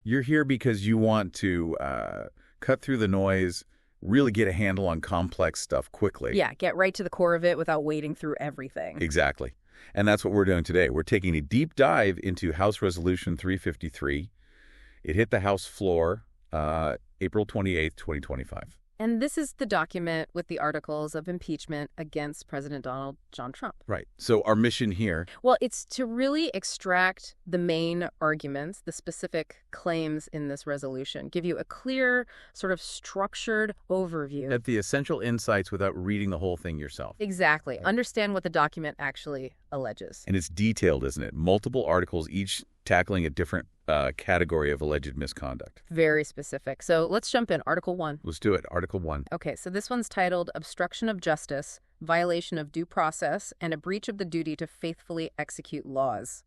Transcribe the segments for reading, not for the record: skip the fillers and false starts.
You're here because you want to cut through the noise, really get a handle on complex stuff quickly. Yeah, get right to the core of it without wading through everything. Exactly. And that's what we're doing today. We're taking a deep dive into House Resolution 353. It hit the House floor April 28th, 2025. And this is the document with the articles of impeachment against President Donald John Trump. Right. So our mission here... Well, it's to really extract the main arguments, the specific claims in this resolution, give you a clear, sort of structured overview. Get the essential insights without reading the whole thing yourself. Exactly. Right. Understand what the document actually alleges. And it's detailed, isn't it? Multiple articles, each tackling a different category of alleged misconduct. Very specific. So let's jump in. Article 1. Let's do it. Article 1. Okay, so this one's titled Obstruction of Justice, Violation of Due Process, and a Breach of the Duty to Faithfully Execute Laws.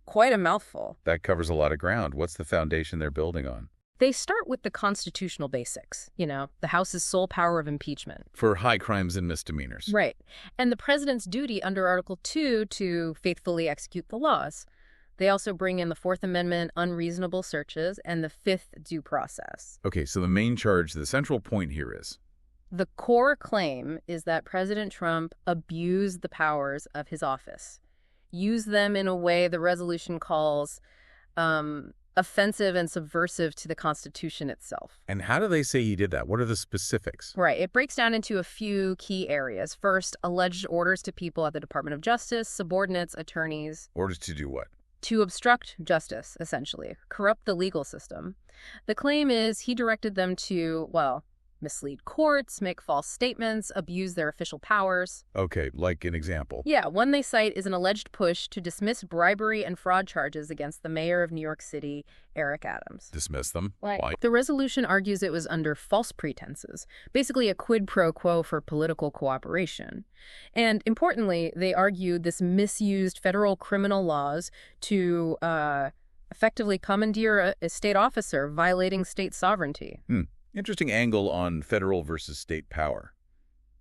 Quite a mouthful. That covers a lot of ground. What's the foundation they're building on? They start with the constitutional basics, the House's sole power of impeachment. For high crimes and misdemeanors. Right. And the president's duty under Article 2 to faithfully execute the laws. They also bring in the Fourth Amendment, unreasonable searches, and the Fifth due process. Okay, so the main charge, the central point here is? The core claim is that President Trump abused the powers of his office, used them in a way the resolution calls offensive and subversive to the Constitution itself. And how do they say he did that? What are the specifics? Right. It breaks down into a few key areas. First, alleged orders to people at the Department of Justice, subordinates, attorneys. Orders to do what? To obstruct justice, essentially, corrupt the legal system. The claim is he directed them to, mislead courts, make false statements, abuse their official powers. Okay, like an example. Yeah, one they cite is an alleged push to dismiss bribery and fraud charges against the mayor of New York City, Eric Adams. Dismiss them? Why? The resolution argues it was under false pretenses, basically a quid pro quo for political cooperation. And importantly, they argued this misused federal criminal laws to effectively commandeer a state officer, violating state sovereignty. Interesting angle on federal versus state power.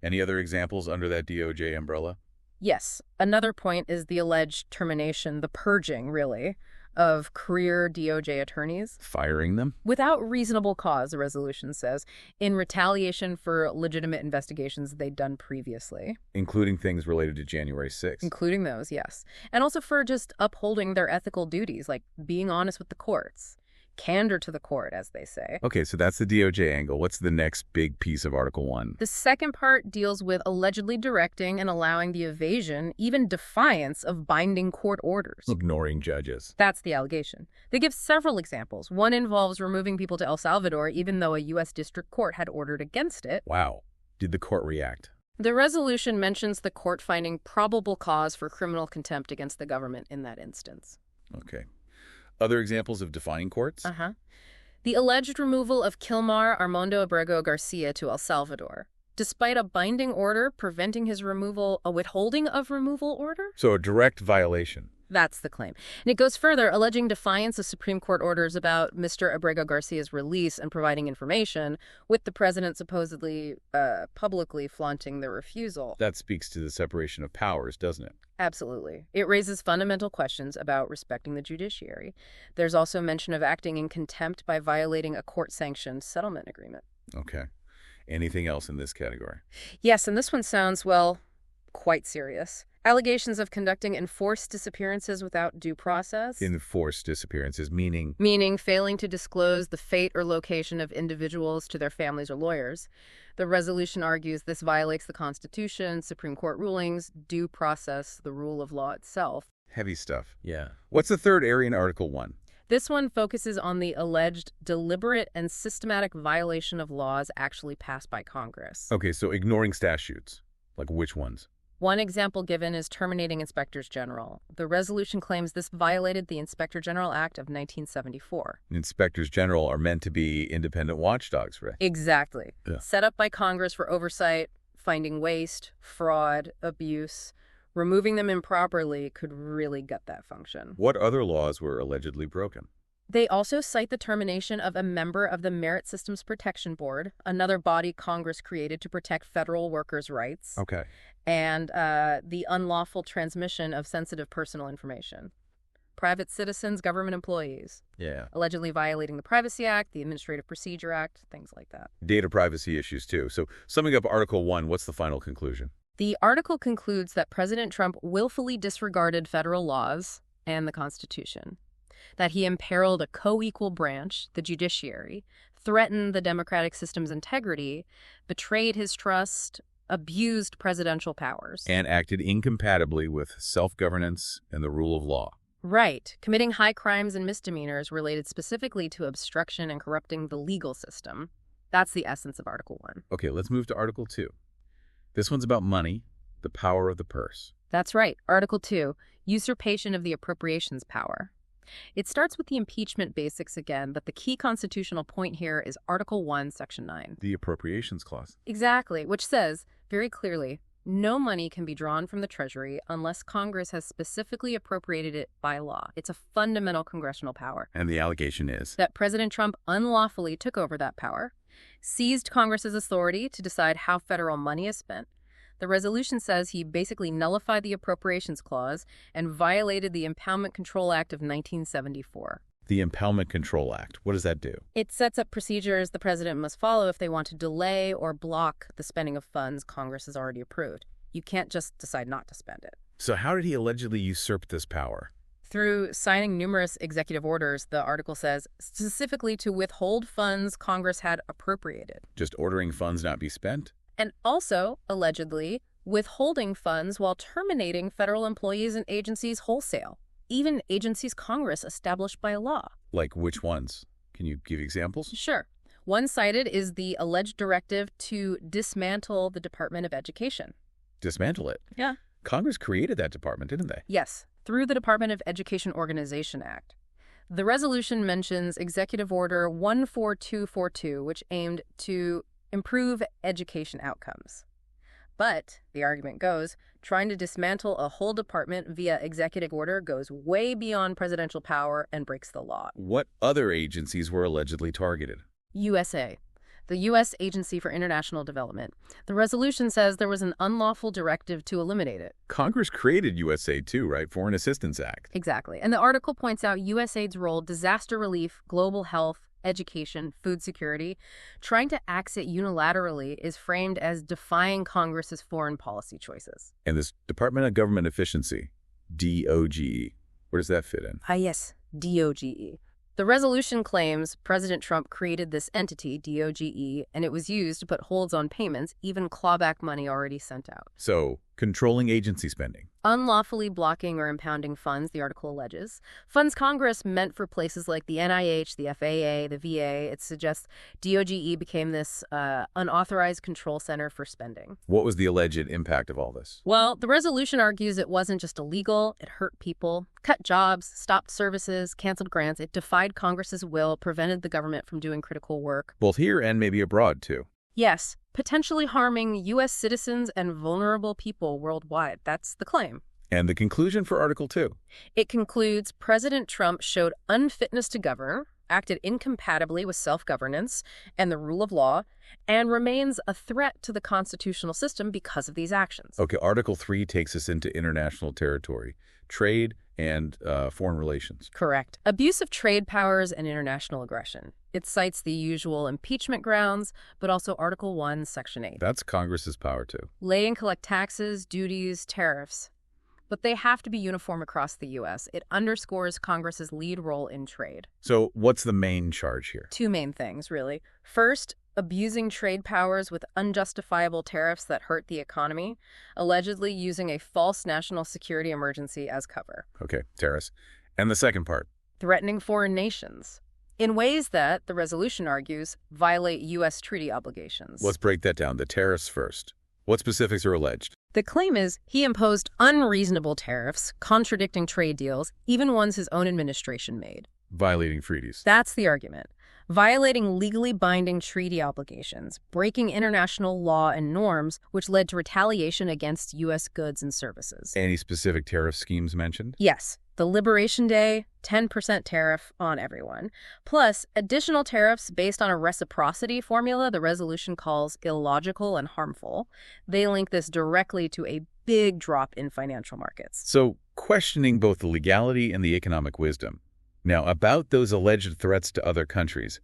Any other examples under that DOJ umbrella? Yes. Another point is the alleged termination, the purging, really, of career DOJ attorneys. Firing them? Without reasonable cause, the resolution says, in retaliation for legitimate investigations they'd done previously. Including things related to January 6th. Including those, yes. And also for just upholding their ethical duties, like being honest with the courts. Candor to the court, as they say. Okay, so that's the DOJ angle. What's the next big piece of Article 1? The second part deals with allegedly directing and allowing the evasion, even defiance, of binding court orders. Ignoring judges. That's the allegation. They give several examples. One involves removing people to El Salvador, even though a U.S. district court had ordered against it. Wow. Did the court react? The resolution mentions the court finding probable cause for criminal contempt against the government in that instance. Okay. Other examples of defying courts? The alleged removal of Kilmar Armando Abrego Garcia to El Salvador. Despite a binding order preventing his removal, a withholding of removal order? So a direct violation. That's the claim. And it goes further, alleging defiance of Supreme Court orders about Mr. Abrego Garcia's release and providing information, with the president supposedly publicly flaunting the refusal. That speaks to the separation of powers, doesn't it? Absolutely. It raises fundamental questions about respecting the judiciary. There's also mention of acting in contempt by violating a court-sanctioned settlement agreement. Okay. Anything else in this category? Yes, and this one sounds, quite serious. Allegations of conducting enforced disappearances without due process. Enforced disappearances, meaning? Meaning failing to disclose the fate or location of individuals to their families or lawyers. The resolution argues this violates the Constitution, Supreme Court rulings, due process, the rule of law itself. Heavy stuff. Yeah. What's the third area in Article 1? This one focuses on the alleged deliberate and systematic violation of laws actually passed by Congress. Okay, so ignoring statutes. Like which ones? One example given is terminating inspectors general. The resolution claims this violated the Inspector General Act of 1974. Inspectors general are meant to be independent watchdogs, right? Exactly. Yeah. Set up by Congress for oversight, finding waste, fraud, abuse. Removing them improperly could really gut that function. What other laws were allegedly broken? They also cite the termination of a member of the Merit Systems Protection Board, another body Congress created to protect federal workers' rights. Okay. And the unlawful transmission of sensitive personal information. private citizens, government employees, Yeah. allegedly violating the Privacy Act, the Administrative Procedure Act, things like that. Data privacy issues, too. So summing up Article 1, what's the final conclusion? The article concludes that President Trump willfully disregarded federal laws and the Constitution, that he imperiled a co-equal branch, the judiciary, threatened the democratic system's integrity, betrayed his trust, abused presidential powers. And acted incompatibly with self-governance and the rule of law. Right, committing high crimes and misdemeanors related specifically to obstruction and corrupting the legal system. That's the essence of Article 1. Okay, let's move to Article 2. This one's about money, the power of the purse. That's right, Article 2, usurpation of the appropriations power. It starts with the impeachment basics again, but the key constitutional point here is Article 1, Section 9. The appropriations clause. Exactly, which says, very clearly, no money can be drawn from the Treasury unless Congress has specifically appropriated it by law. It's a fundamental congressional power. And the allegation is That President Trump unlawfully took over that power, seized Congress's authority to decide how federal money is spent. The resolution says he basically nullified the appropriations clause and violated the Impoundment Control Act of 1974. the Impoundment Control Act. What does that do? It sets up procedures the president must follow if they want to delay or block the spending of funds Congress has already approved. You can't just decide not to spend it. So how did he allegedly usurp this power? Through signing numerous executive orders, the article says, specifically to withhold funds Congress had appropriated. Just ordering funds not be spent? And also, allegedly, withholding funds while terminating federal employees and agencies wholesale, even agencies Congress established by law. Like which ones? Can you give examples? Sure. One cited is the alleged directive to dismantle the Department of Education. Dismantle it? Yeah. Congress created that department, didn't they? Yes, through the Department of Education Organization Act. The resolution mentions Executive Order 14242, which aimed to improve education outcomes. But, the argument goes, trying to dismantle a whole department via executive order goes way beyond presidential power and breaks the law. What other agencies were allegedly targeted? USA, the U.S. Agency for International Development. The resolution says there was an unlawful directive to eliminate it. Congress created USAID too, right? Foreign Assistance Act. Exactly. And the article points out USAID's role, disaster relief, global health, education, food security. Trying to axe it unilaterally is framed as defying Congress's foreign policy choices. And this Department of Government Efficiency, DOGE, where does that fit in? Yes, DOGE. The resolution claims President Trump created this entity, DOGE, and it was used to put holds on payments, even clawback money already sent out. So, controlling agency spending. Unlawfully blocking or impounding funds, the article alleges. Funds Congress meant for places like the NIH, the FAA, the VA. It suggests DOGE became this unauthorized control center for spending. What was the alleged impact of all this? Well, the resolution argues it wasn't just illegal, it hurt people, cut jobs, stopped services, canceled grants. It defied Congress's will, prevented the government from doing critical work. Both here and maybe abroad, too. Yes, potentially harming U.S. citizens and vulnerable people worldwide. That's the claim. And the conclusion for Article 2? It concludes President Trump showed unfitness to govern, acted incompatibly with self-governance and the rule of law, and remains a threat to the constitutional system because of these actions. Okay, Article 3 takes us into international territory, trade and foreign relations. Correct. Abuse of trade powers and international aggression. It cites the usual impeachment grounds, but also Article 1, Section 8. That's Congress's power, too. Lay and collect taxes, duties, tariffs. But they have to be uniform across the U.S. It underscores Congress's lead role in trade. So what's the main charge here? Two main things, really. First, abusing trade powers with unjustifiable tariffs that hurt the economy, allegedly using a false national security emergency as cover. Okay, tariffs. And the second part? Threatening foreign nations, in ways that, the resolution argues, violate U.S. treaty obligations. Let's break that down. The tariffs first. What specifics are alleged? The claim is he imposed unreasonable tariffs, contradicting trade deals, even ones his own administration made. Violating treaties. That's the argument. Violating legally binding treaty obligations, breaking international law and norms, which led to retaliation against U.S. goods and services. Any specific tariff schemes mentioned? Yes. The Liberation Day, 10% tariff on everyone. Plus, additional tariffs based on a reciprocity formula the resolution calls illogical and harmful. They link this directly to a big drop in financial markets. So, questioning both the legality and the economic wisdom. Now, about those alleged threats to other countries,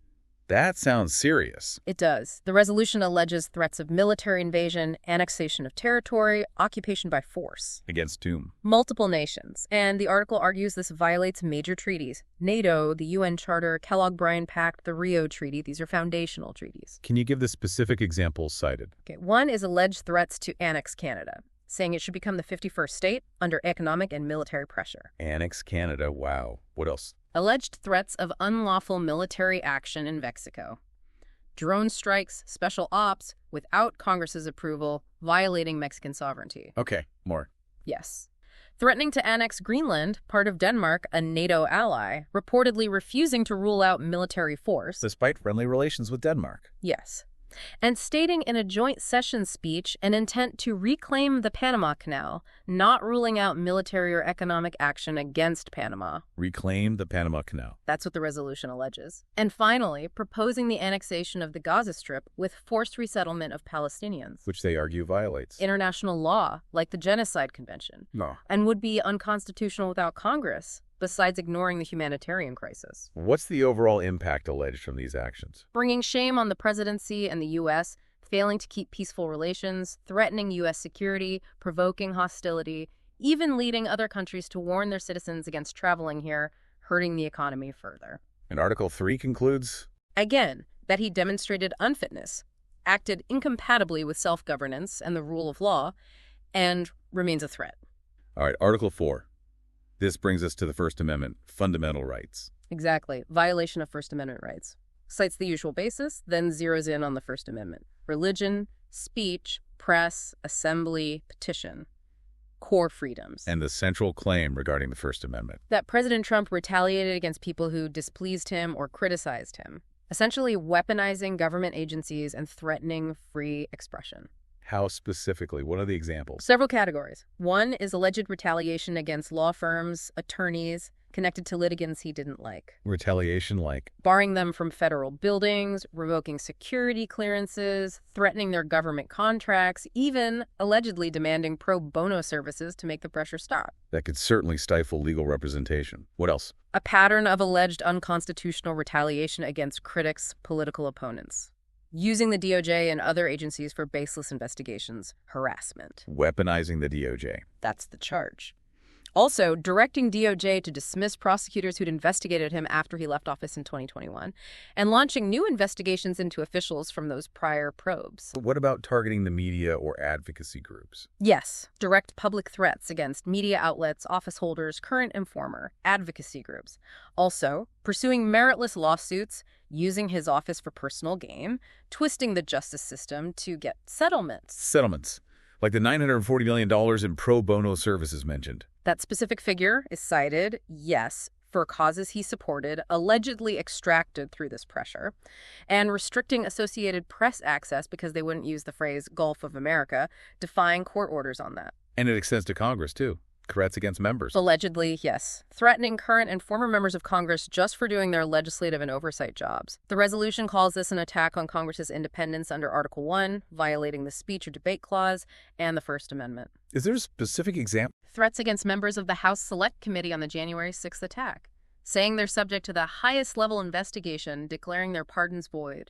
that sounds serious. It does. The resolution alleges threats of military invasion, annexation of territory, occupation by force. Against whom? Multiple nations. And the article argues this violates major treaties. NATO, the UN Charter, Kellogg-Briand Pact, the Rio Treaty. These are foundational treaties. Can you give the specific examples cited? Okay. One is alleged threats to annex Canada, saying it should become the 51st state under economic and military pressure. Annex Canada, wow. What else? Alleged threats of unlawful military action in Mexico. Drone strikes, special ops, without Congress's approval, violating Mexican sovereignty. Okay, more. Yes. Threatening to annex Greenland, part of Denmark, a NATO ally, reportedly refusing to rule out military force. Despite friendly relations with Denmark. Yes. And stating in a joint session speech an intent to reclaim the Panama Canal, not ruling out military or economic action against Panama. Reclaim the Panama Canal. That's what the resolution alleges. And finally, proposing the annexation of the Gaza Strip with forced resettlement of Palestinians. Which they argue violates International law, like the Genocide Convention. No. And would be unconstitutional without Congress, besides ignoring the humanitarian crisis. What's the overall impact alleged from these actions? Bringing shame on the presidency and the U.S., failing to keep peaceful relations, threatening U.S. security, provoking hostility, even leading other countries to warn their citizens against traveling here, hurting the economy further. And Article 3 concludes? Again, that he demonstrated unfitness, acted incompatibly with self-governance and the rule of law, and remains a threat. All right, Article 4. This brings us to the First Amendment, fundamental rights. Exactly. Violation of First Amendment rights. Cites the usual basis, then zeroes in on the First Amendment. Religion, speech, press, assembly, petition. Core freedoms. And the central claim regarding the First Amendment. That President Trump retaliated against people who displeased him or criticized him, essentially weaponizing government agencies and threatening free expression. How specifically? What are the examples? Several categories. One is alleged retaliation against law firms, attorneys, connected to litigants he didn't like. Retaliation like? Barring them from federal buildings, revoking security clearances, threatening their government contracts, even allegedly demanding pro bono services to make the pressure stop. That could certainly stifle legal representation. What else? A pattern of alleged unconstitutional retaliation against critics, political opponents. Using the DOJ and other agencies for baseless investigations, harassment. Weaponizing the DOJ. That's the charge. Also, directing DOJ to dismiss prosecutors who'd investigated him after he left office in 2021, and launching new investigations into officials from those prior probes. But what about targeting the media or advocacy groups? Yes, direct public threats against media outlets, office holders, current and former, advocacy groups. Also, pursuing meritless lawsuits, using his office for personal gain, twisting the justice system to get settlements. Settlements. Like the $940 million in pro bono services mentioned. That specific figure is cited, yes, for causes he supported, allegedly extracted through this pressure, and restricting Associated Press access because they wouldn't use the phrase Gulf of America, defying court orders on that. And it extends to Congress, too. Threats against members. Allegedly, yes. Threatening current and former members of Congress just for doing their legislative and oversight jobs. The resolution calls this an attack on Congress's independence under Article 1, violating the speech or debate clause, and the First Amendment. Is there a specific example? Threats against members of the House Select Committee on the January 6th attack, saying they're subject to the highest level investigation, declaring their pardons void.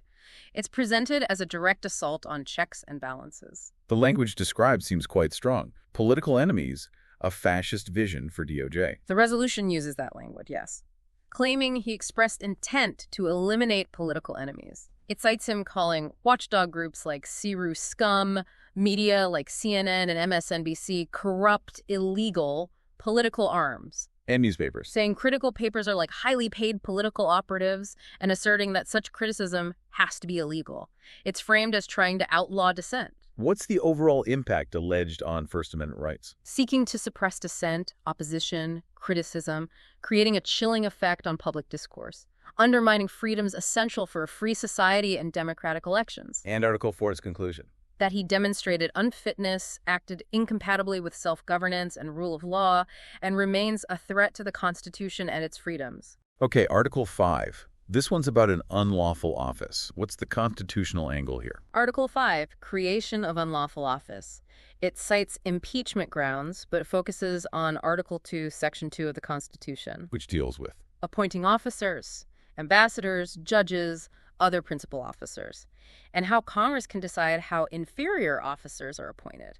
It's presented as a direct assault on checks and balances. The language described seems quite strong. Political enemies, a fascist vision for DOJ. The resolution uses that language, yes, claiming he expressed intent to eliminate political enemies. It cites him calling watchdog groups like CRU scum, media like CNN and MSNBC corrupt, illegal, political arms. And newspapers. Saying critical papers are like highly paid political operatives and asserting that such criticism has to be illegal. It's framed as trying to outlaw dissent. What's the overall impact alleged on First Amendment rights? Seeking to suppress dissent, opposition, criticism, creating a chilling effect on public discourse, undermining freedoms essential for a free society and democratic elections. And Article 4's conclusion. That he demonstrated unfitness, acted incompatibly with self-governance and rule of law, and remains a threat to the Constitution and its freedoms. Okay, Article 5. This one's about an unlawful office. What's the constitutional angle here? Article 5, creation of unlawful office. It cites impeachment grounds, but focuses on Article 2, Section 2 of the Constitution. Which deals with? Appointing officers, ambassadors, judges, other principal officers, and how Congress can decide how inferior officers are appointed.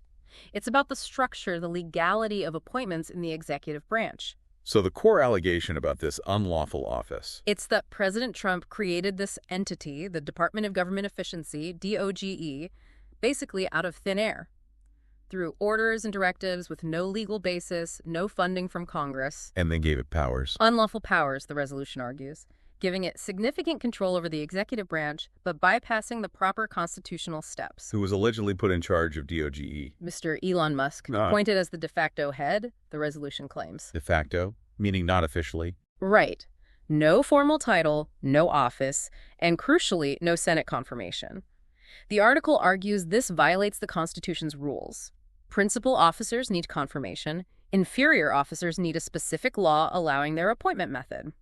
It's about the structure, the legality of appointments in the executive branch. So the core allegation about this unlawful office. It's that President Trump created this entity, the Department of Government Efficiency, DOGE, basically out of thin air, through orders and directives with no legal basis, no funding from Congress. And then gave it powers. Unlawful powers, the resolution argues, giving it significant control over the executive branch, but bypassing the proper constitutional steps. Who was allegedly put in charge of DOGE? Mr. Elon Musk, appointed as the de facto head, the resolution claims. De facto, meaning not officially? Right. No formal title, no office, and crucially, no Senate confirmation. The article argues this violates the Constitution's rules. Principal officers need confirmation. Inferior officers need a specific law allowing their appointment method.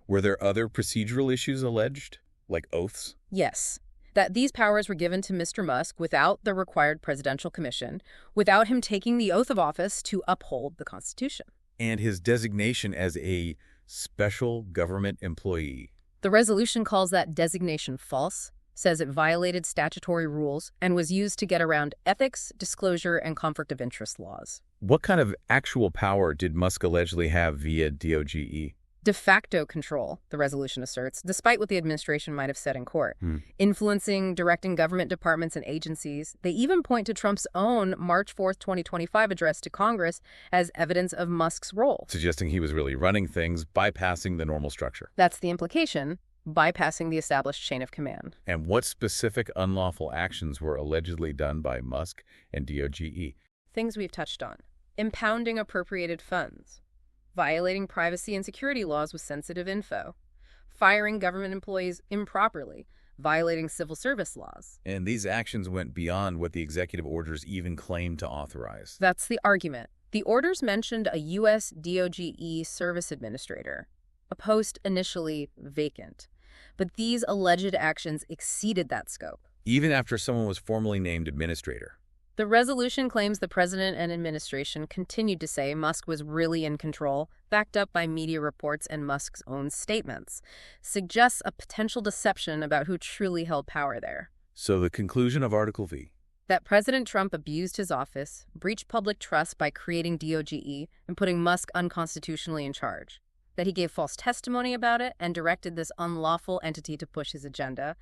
Were there other procedural issues alleged, like oaths? Yes. That these powers were given to Mr. Musk without the required presidential commission, without him taking the oath of office to uphold the Constitution. And his designation as a special government employee. The resolution calls that designation false, says it violated statutory rules, and was used to get around ethics, disclosure, and conflict of interest laws. What kind of actual power did Musk allegedly have via DOGE? De facto control, the resolution asserts, despite what the administration might have said in court. Influencing, directing government departments and agencies. They even point to Trump's own March 4th, 2025 address to Congress as evidence of Musk's role. Suggesting he was really running things, bypassing the normal structure. That's the implication, bypassing the established chain of command. And what specific unlawful actions were allegedly done by Musk and DOGE? Things we've touched on. Impounding appropriated funds. Violating privacy and security laws with sensitive info, firing government employees improperly, violating civil service laws. And these actions went beyond what the executive orders even claimed to authorize. That's the argument. The orders mentioned a U.S. DOGE service administrator, a post initially vacant. But these alleged actions exceeded that scope. Even after someone was formally named administrator. The resolution claims the president and administration continued to say Musk was really in control, backed up by media reports and Musk's own statements, suggests a potential deception about who truly held power there. So the conclusion of Article V? That President Trump abused his office, breached public trust by creating DOGE, and putting Musk unconstitutionally in charge. That he gave false testimony about it and directed this unlawful entity to push his agenda,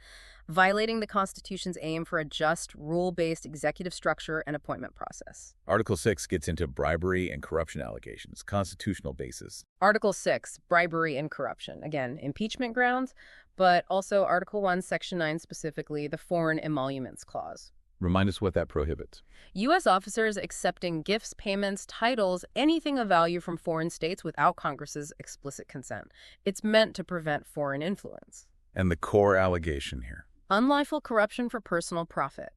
violating the Constitution's aim for a just, rule-based executive structure and appointment process. Article 6 gets into bribery and corruption allegations, constitutional basis. Article 6, bribery and corruption. Again, impeachment grounds, but also Article 1, Section 9 specifically, the Foreign Emoluments Clause. Remind us what that prohibits. U.S. officers accepting gifts, payments, titles, anything of value from foreign states without Congress's explicit consent. It's meant to prevent foreign influence. And the core allegation here? Unlawful corruption for personal profit.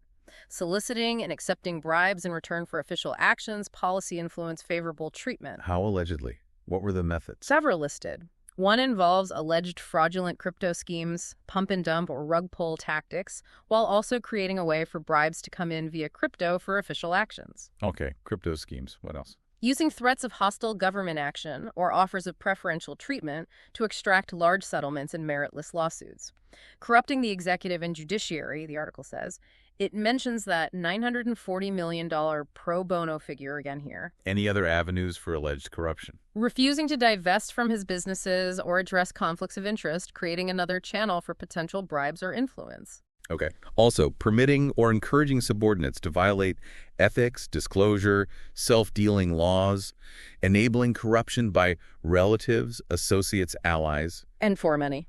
Soliciting and accepting bribes in return for official actions, policy influence, favorable treatment. How allegedly? What were the methods? Several listed. One involves alleged fraudulent crypto schemes, pump and dump or rug pull tactics, while also creating a way for bribes to come in via crypto for official actions. Okay, crypto schemes. What else? Using threats of hostile government action or offers of preferential treatment to extract large settlements in meritless lawsuits. Corrupting the executive and judiciary, the article says. It mentions that $940 million pro bono figure again here. Any other avenues for alleged corruption? Refusing to divest from his businesses or address conflicts of interest, creating another channel for potential bribes or influence. Okay. Also, permitting or encouraging subordinates to violate ethics, disclosure, self-dealing laws, enabling corruption by relatives, associates, allies. And for money.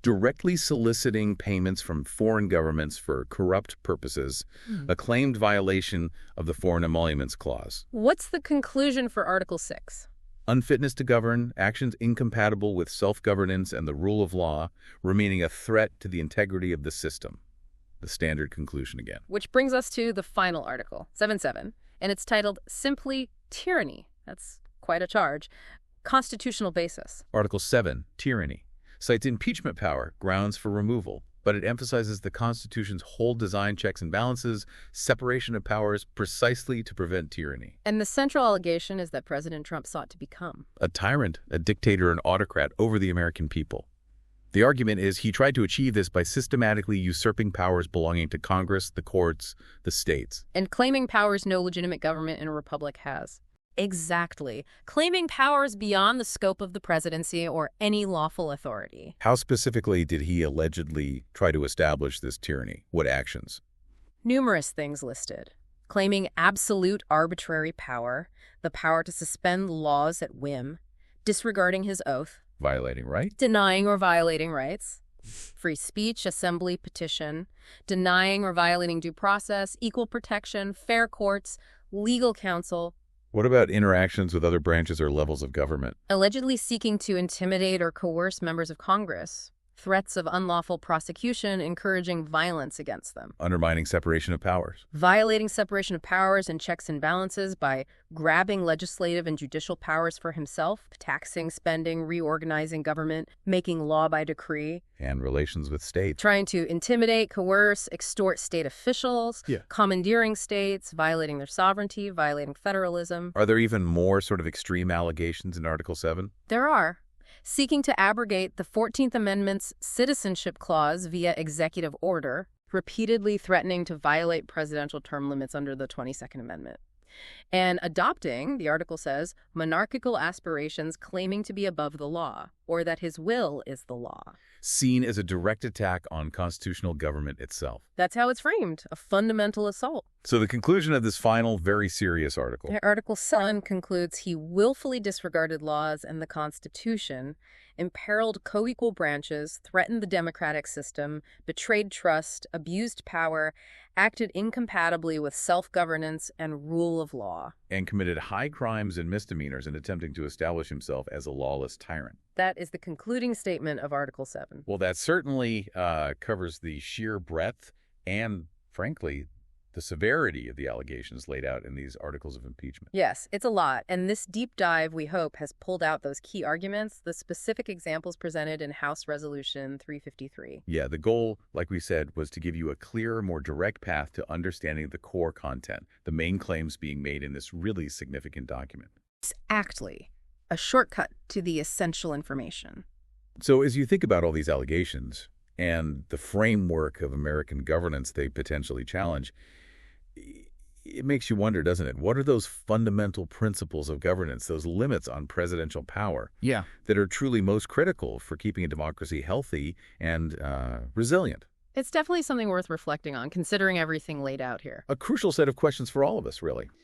Directly soliciting payments from foreign governments for corrupt purposes, a claimed violation of the Foreign Emoluments Clause. What's the conclusion for Article 6? Unfitness to govern, actions incompatible with self-governance and the rule of law, remaining a threat to the integrity of the system. The standard conclusion again. Which brings us to the final article, 7.7, and it's titled simply Tyranny. That's quite a charge. Constitutional basis. Article 7, Tyranny, cites impeachment power, grounds for removal, but it emphasizes the Constitution's whole design checks and balances, separation of powers, precisely to prevent tyranny. And the central allegation is that President Trump sought to become A tyrant, a dictator, an autocrat over the American people. The argument is he tried to achieve this by systematically usurping powers belonging to Congress, the courts, the states. and claiming powers no legitimate government in a republic has. Exactly. Claiming powers beyond the scope of the presidency or any lawful authority. How specifically did he allegedly try to establish this tyranny? What actions? Numerous things listed. Claiming absolute arbitrary power, the power to suspend laws at whim, disregarding his oath, Violating rights? denying or violating rights, free speech, assembly, petition, denying or violating due process, equal protection, fair courts, legal counsel, What about interactions with other branches or levels of government? allegedly seeking to intimidate or coerce members of Congress, threats of unlawful prosecution, encouraging violence against them, Undermining separation of powers? violating separation of powers and checks and balances by grabbing legislative and judicial powers for himself, taxing, spending, reorganizing government, making law by decree, And relations with states? trying to intimidate, coerce, extort state officials, Yeah. commandeering states, violating their sovereignty, violating federalism. Are there even more sort of extreme allegations in Article 7? There are. Seeking to abrogate the 14th Amendment's citizenship clause via executive order, repeatedly threatening to violate presidential term limits under the 22nd Amendment. And adopting, the article says, monarchical aspirations claiming to be above the law, or that his will is the law. Seen as a direct attack on constitutional government itself. That's how it's framed, a fundamental assault. So the conclusion of this final, very serious article. Article 7 concludes he willfully disregarded laws and the Constitution, imperiled co-equal branches, threatened the democratic system, betrayed trust, abused power, acted incompatibly with self-governance and rule of law. And committed high crimes and misdemeanors in attempting to establish himself as a lawless tyrant. That is the concluding statement of Article 7. Well, that certainly covers the sheer breadth and, frankly, the severity of the allegations laid out in these articles of impeachment. Yes, it's a lot, and this deep dive, we hope, has pulled out those key arguments, the specific examples presented in House Resolution 353. Yeah, the goal, like we said, was to give you a clearer, more direct path to understanding the core content, the main claims being made in this really significant document. Exactly. A shortcut to the essential information. So as you think about all these allegations and the framework of American governance they potentially challenge, it makes you wonder, doesn't it? What are those fundamental principles of governance, those limits on presidential power that are truly most critical for keeping a democracy healthy and resilient? It's definitely something worth reflecting on, considering everything laid out here. A crucial set of questions for all of us, really.